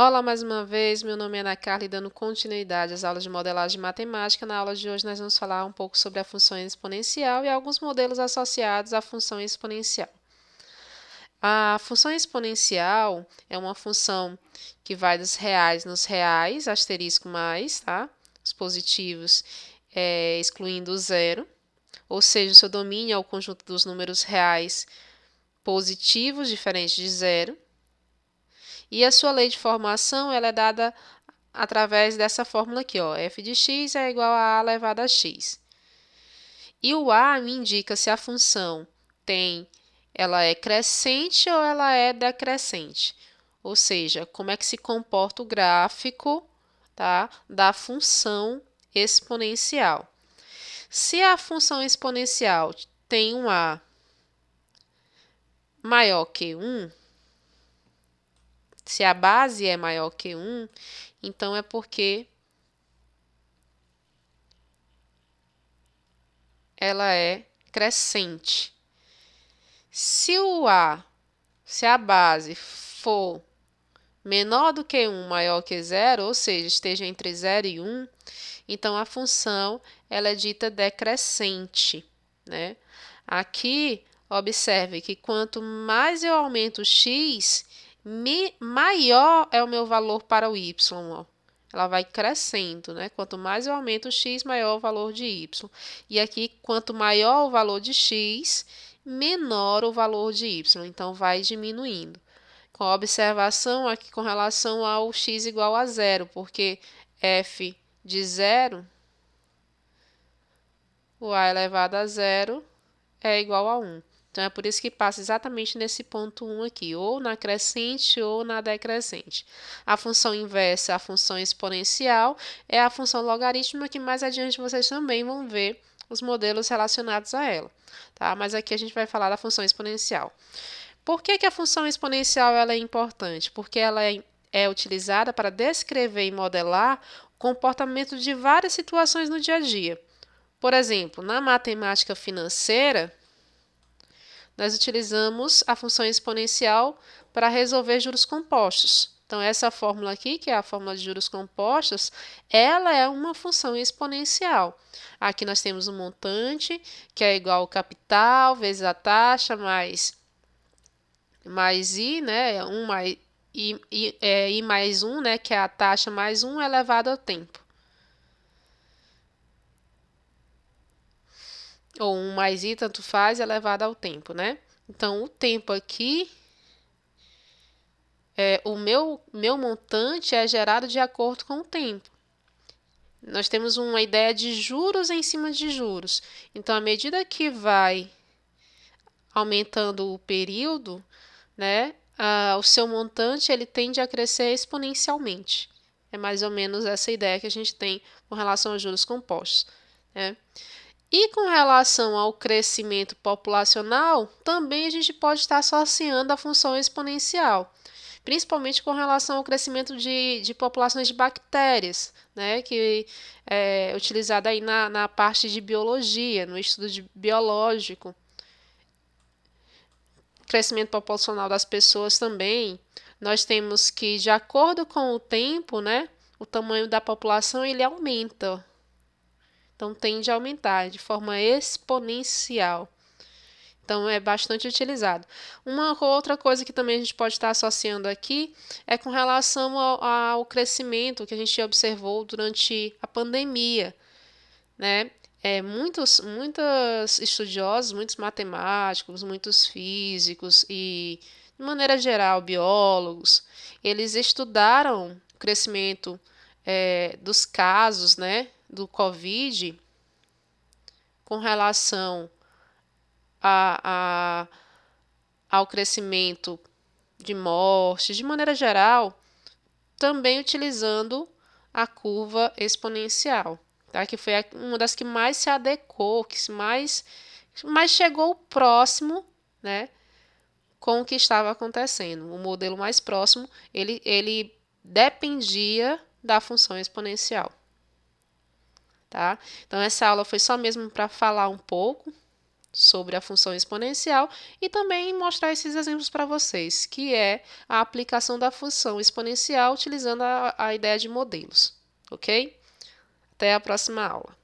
Olá mais uma vez, meu nome é Ana Carla e dando continuidade às aulas de modelagem matemática. Na aula de hoje nós vamos falar um pouco sobre a função exponencial e alguns modelos associados à função exponencial. A função exponencial é uma função que vai dos reais nos reais, asterisco mais, tá? Os positivos excluindo o zero, ou seja, o seu domínio é o conjunto dos números reais positivos diferentes de zero. E a sua lei de formação ela é dada através dessa fórmula aqui, ó, f de x é igual a elevado a x. E o a me indica se a função ela é crescente ou ela é decrescente. Ou seja, como é que se comporta o gráfico, tá, da função exponencial. Se a função exponencial tem um a maior que 1, se a base é maior que 1, então é porque ela é crescente. Se a base for menor do que 1, maior que 0, ou seja, esteja entre 0 e 1, então a função ela é dita decrescente, né? Aqui, observe que quanto mais eu aumento o x, maior é o meu valor para o y, ó. Ela vai crescendo, né? Quanto mais eu aumento o x, maior o valor de y. E aqui, quanto maior o valor de x, menor o valor de y. Então, vai diminuindo. Com a observação aqui com relação ao x igual a zero, porque f de zero, o a elevado a zero, é igual a 1. Então, é por isso que passa exatamente nesse ponto 1 aqui, ou na crescente ou na decrescente. A função inversa, a função exponencial, é a função logarítmica que mais adiante vocês também vão ver os modelos relacionados a ela. Tá? Mas aqui a gente vai falar da função exponencial. Por que a função exponencial ela é importante? Porque ela é utilizada para descrever e modelar o comportamento de várias situações no dia a dia. Por exemplo, na matemática financeira, nós utilizamos a função exponencial para resolver juros compostos. Então, essa fórmula aqui, que é a fórmula de juros compostos, ela é uma função exponencial. Aqui nós temos um montante, que é igual ao capital, vezes a taxa, mais i, né? I mais 1, né? Que é a taxa mais 1 elevado ao tempo. Ou 1 mais i, tanto faz, elevado ao tempo, né? Então, o tempo aqui, o meu montante é gerado de acordo com o tempo. Nós temos uma ideia de juros em cima de juros. Então, à medida que vai aumentando o período, né, o seu montante ele tende a crescer exponencialmente. É mais ou menos essa ideia que a gente tem com relação aos juros compostos, né? E com relação ao crescimento populacional, também a gente pode estar associando a função exponencial, principalmente com relação ao crescimento de populações de bactérias, né, que é utilizada aí na parte de biologia, no estudo biológico. Crescimento populacional das pessoas também. Nós temos que, de acordo com o tempo, né, o tamanho da população ele aumenta. Então, tende a aumentar de forma exponencial. Então, é bastante utilizado. Uma outra coisa que também a gente pode estar associando aqui é com relação ao crescimento que a gente observou durante a pandemia, né? Muitos estudiosos, muitos matemáticos, muitos físicos e, de maneira geral, biólogos, eles estudaram o crescimento dos casos, né, do Covid com relação a, a, ao crescimento de mortes, de maneira geral, também utilizando a curva exponencial, tá? Que foi uma das que mais se adequou, que mais chegou próximo, né, com o que estava acontecendo. O modelo mais próximo, ele dependia da função exponencial. Tá? Então, essa aula foi só mesmo para falar um pouco sobre a função exponencial e também mostrar esses exemplos para vocês, que é a aplicação da função exponencial utilizando a ideia de modelos, ok? Até a próxima aula.